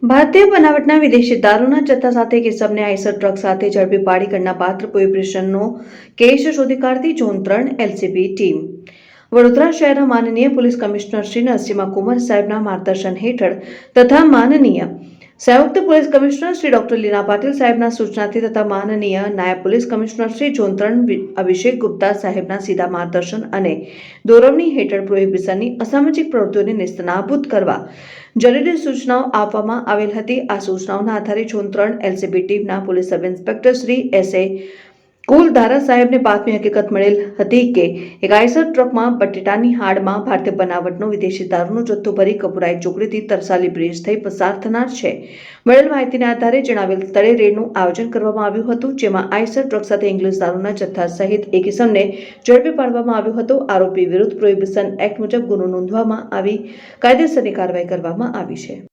ભારતીય બનાવટના વિદેશી દારૂના જથ્થા સાથે એક ઇસમને આઈસર ટ્રક સાથે ઝડપી પાડી ગણનાપાત્ર પ્રોહિબિશનનો કેસ શોધી કાઢતી ઝોન 3 એલસીબી ટીમ વડોદરા શહેરના માનનીય પોલીસ કમિશનર શ્રી નરસિંહ કુમાર સાહેબના માર્ગદર્શન હેઠળ તથા માનનીય સંયુક્ત પોલીસ કમિશનર શ્રી ડોક્ટર લીના પાટીલ સાહેબના સૂચનાથી તથા માનનીય નાયબ પોલીસ કમિશનર શ્રી ઝોન 3 અભિષેક ગુપ્તા સાહેબના સીધા માર્ગદર્શન અને દોરવણી હેઠળ પ્રોહિબિશનની અસામાજિક પ્રવૃત્તિઓને નેસ્તનાબૂદ કરવા જરૂરી સૂચનાઓ આપવામાં આવેલ હતી। આ સૂચનાઓના આધારે ઝોન 3 એલસીબી ટીમના police sub inspector Shri S A Kuldhara સાહેબને બાતમી હકીકત મળેલ હતી કે એક આઈસર ટ્રકમાં બટેટાની હાડમાં ભારતીય બનાવટનો વિદેશી દારૂનો જથ્થો ભરી કપુરાઈ ચોકડીથી તરસાલી બ્રિજ થઈ પસાર થનાર છે। મળેલ માહિતીના આધારે જણાવેલ સ્થળે રેડનું આયોજન કરવામાં આવ્યું હતું, જેમાં આઈસર ટ્રક સાથે ઇંગ્લિશ દારૂના જથ્થા સહિત એક ઇસમને ઝડપી પાડવામાં આવ્યો હતો। આરોપી વિરુદ્ધ પ્રોહિબિશન એક્ટ મુજબ ગુનો નોંધવામાં આવી કાયદેસરની કાર્યવાહી કરવામાં આવી છે।